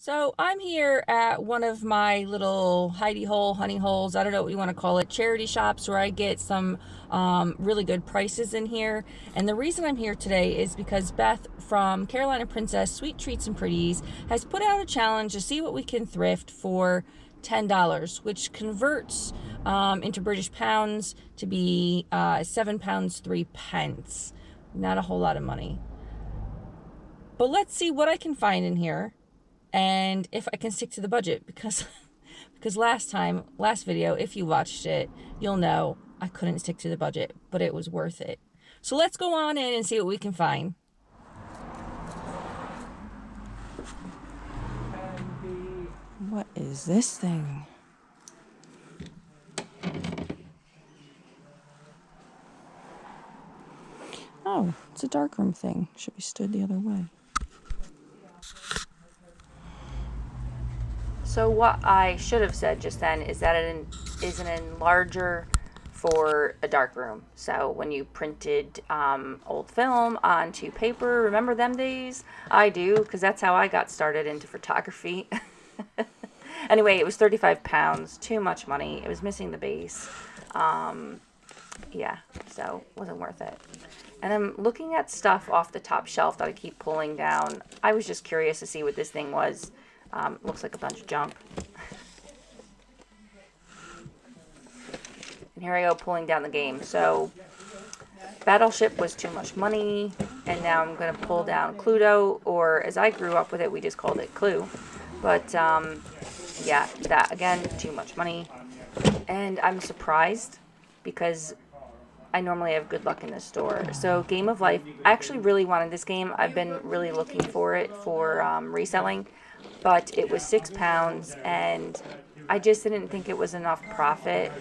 So I'm here at one of my little hidey hole, honey holes, I don't know what you want to call it, charity shops where I get some really good prices in here. And the reason I'm here today is because Beth from Carolina Princess Sweet Treats and Pretties has put out a challenge to see what we can thrift for $10, which converts into British pounds to be £7 3 pence. Not a whole lot of money. But let's see what I can find in here and if I can stick to the budget, because last video, if you watched it, you'll know I couldn't stick to the budget, but it was worth it. So let's go on in and see what we can find. What is this thing? Oh, it's a darkroom thing. Should be stood the other way. So what I should have said just then is that it is an enlarger for a dark room. So when you printed old film onto paper, remember them days? I do, because that's how I got started into photography. Anyway, it was 35 pounds, too much money. It was missing the base. Yeah, so it wasn't worth it. And I'm looking at stuff off the top shelf that I keep pulling down. I was just curious to see what this thing was. Looks like a bunch of junk. And here I go pulling down the game. So Battleship was too much money, and now I'm going to pull down Cluedo, or as I grew up with it, we just called it Clue. But yeah, that again, too much money. And I'm surprised because I normally have good luck in this store. So Game of Life, I actually really wanted this game. I've been really looking for it for reselling, but it was £6, and I just didn't think it was enough profit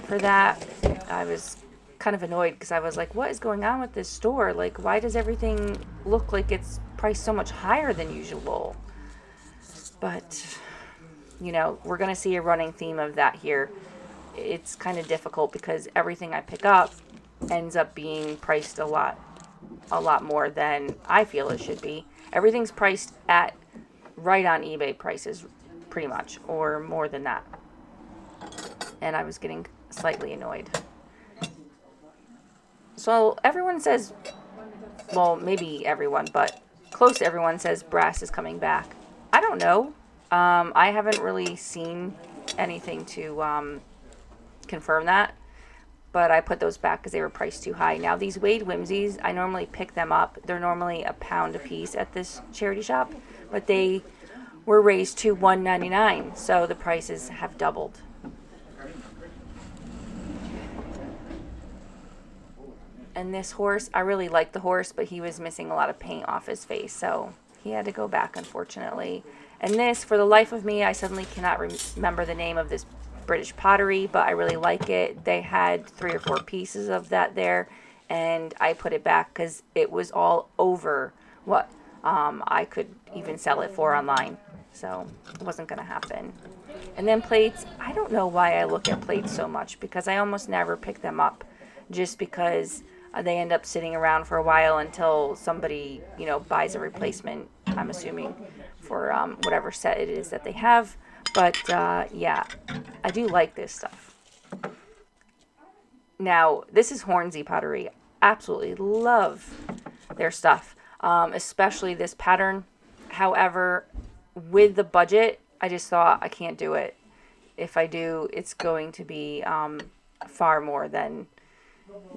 for that. I was kind of annoyed because I was like, what is going on with this store? Like, why does everything look like it's priced so much higher than usual? But, you know, we're going to see a running theme of that here. It's kind of difficult because everything I pick up ends up being priced a lot more than I feel it should be. Everything's priced at right on eBay prices, pretty much, or more than that. And I was getting slightly annoyed. So everyone says, well, maybe everyone, but close to everyone says brass is coming back. I don't know. I haven't really seen anything to confirm that, but I put those back because they were priced too high. Now these Wade Whimsies, I normally pick them up. They're normally £1 a piece at this charity shop, but they were raised to $1.99, so the prices have doubled. And this horse, I really liked the horse, but he was missing a lot of paint off his face, so he had to go back, unfortunately. And this, for the life of me, I suddenly cannot remember the name of this British pottery, but I really like it. They had 3 or 4 pieces of that there, and I put it back because it was all over what I could even sell it for online. So it wasn't going to happen. And then plates, I don't know why I look at plates so much, because I almost never pick them up, just because they end up sitting around for a while until somebody, you know, buys a replacement, I'm assuming, for whatever set it is that they have. But yeah, I do like this stuff. Now, this is Hornsey Pottery. Absolutely love their stuff, especially this pattern. However, with the budget, I just thought I can't do it. If I do, it's going to be far more than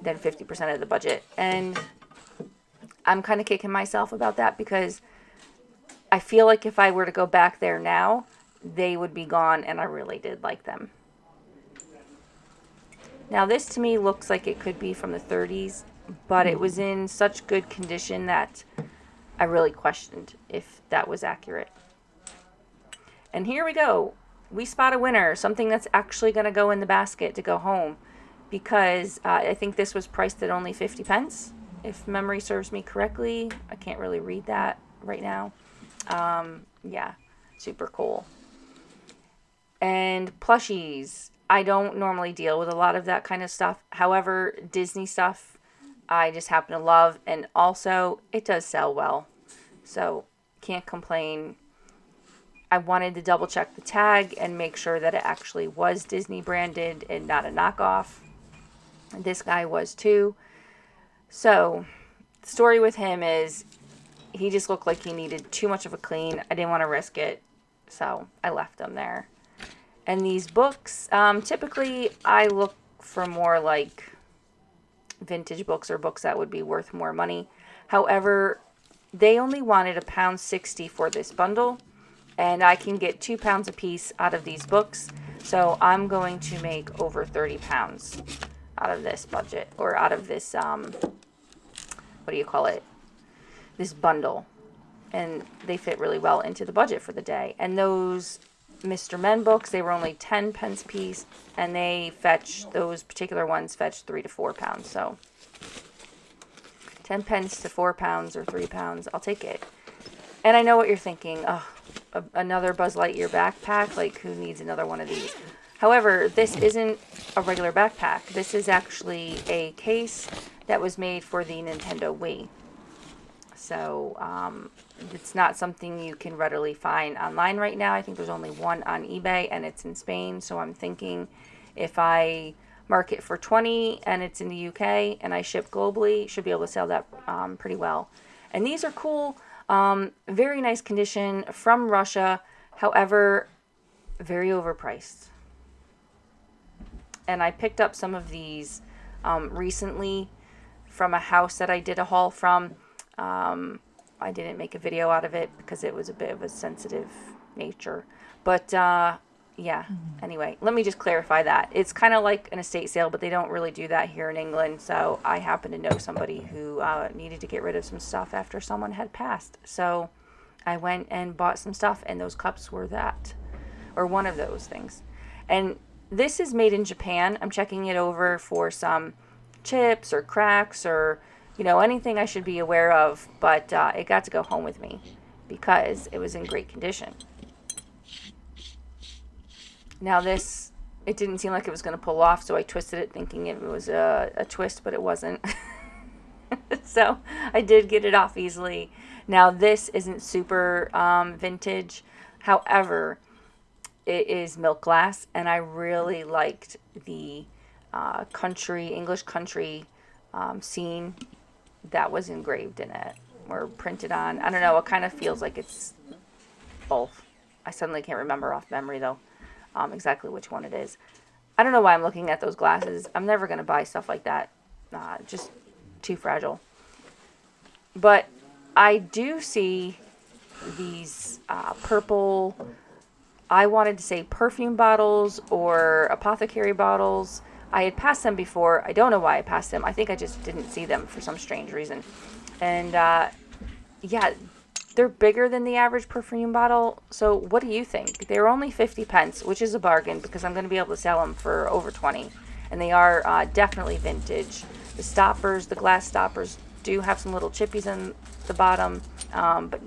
50% of the budget. And I'm kind of kicking myself about that because I feel like if I were to go back there now, they would be gone, and I really did like them. Now this to me looks like it could be from the 30s, but it was in such good condition that I really questioned if that was accurate. And here we go. We spot a winner, something that's actually going to go in the basket to go home, because I think this was priced at only 50 pence, if memory serves me correctly. I can't really read that right now. Yeah, super cool. And plushies. I don't normally deal with a lot of that kind of stuff. However, Disney stuff I just happen to love, and also it does sell well. So can't complain. I wanted to double check the tag and make sure that it actually was Disney branded and not a knockoff. This guy was too. So, the story with him is he just looked like he needed too much of a clean. I didn't want to risk it, so I left him there. And these books, typically I look for more like vintage books or books that would be worth more money. However, they only wanted £1.60 for this bundle, and I can get £2 a piece out of these books. So I'm going to make over £30 out of this budget, or out of this, what do you call it? This bundle. And they fit really well into the budget for the day. And those Mr. Men books, they were only 10 pence a piece, and those particular ones fetched £3 to £4. So 10 pence to £4 or £3, I'll take it. And I know what you're thinking. Oh, another Buzz Lightyear backpack? Like, who needs another one of these? However, this isn't a regular backpack. This is actually a case that was made for the Nintendo Wii. So, it's not something you can readily find online right now. I think there's only one on eBay, and it's in Spain. So I'm thinking if I mark it for 20 and it's in the UK and I ship globally, should be able to sell that pretty well. And these are cool. Very nice condition from Russia. However, very overpriced. And I picked up some of these recently from a house that I did a haul from. I didn't make a video out of it because it was a bit of a sensitive nature. But, yeah. Anyway, let me just clarify that. It's kind of like an estate sale, but they don't really do that here in England. So I happen to know somebody who needed to get rid of some stuff after someone had passed. So I went and bought some stuff, and those cups were that. Or one of those things. And this is made in Japan. I'm checking it over for some chips or cracks or anything I should be aware of, but it got to go home with me because it was in great condition. Now this, it didn't seem like it was going to pull off, so I twisted it thinking it was a twist, but it wasn't. So I did get it off easily. Now this isn't super vintage. However, it is milk glass, and I really liked the English country scene that was engraved in it or printed on. I don't know, it kind of feels like it's both. I suddenly can't remember off memory though exactly which one it is. I don't know why I'm looking at those glasses. I'm never going to buy stuff like that. Just too fragile. But I do see these purple, I wanted to say perfume bottles or apothecary bottles. I had passed them before. I don't know why I passed them. I think I just didn't see them for some strange reason. And, yeah, they're bigger than the average perfume bottle. So what do you think? They're only 50 pence, which is a bargain because I'm going to be able to sell them for over 20. And they are definitely vintage. The stoppers, the glass stoppers, do have some little chippies on the bottom. But,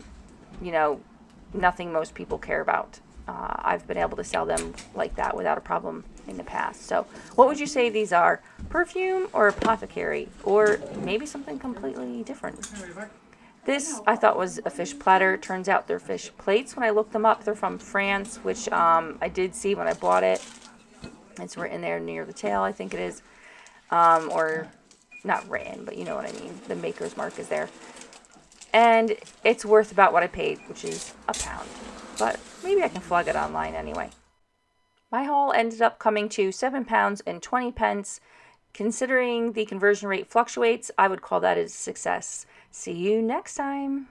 nothing most people care about. I've been able to sell them like that without a problem in the past. So what would you say these are? Perfume or apothecary? Or maybe something completely different? This I thought was a fish platter. Turns out they're fish plates. When I looked them up, they're from France, which I did see when I bought it. It's written there near the tail, I think it is. Or not written, but you know what I mean. The maker's mark is there. And it's worth about what I paid, which is £1. But maybe I can flog it online anyway. My haul ended up coming to £7.20. Considering the conversion rate fluctuates, I would call that a success. See you next time.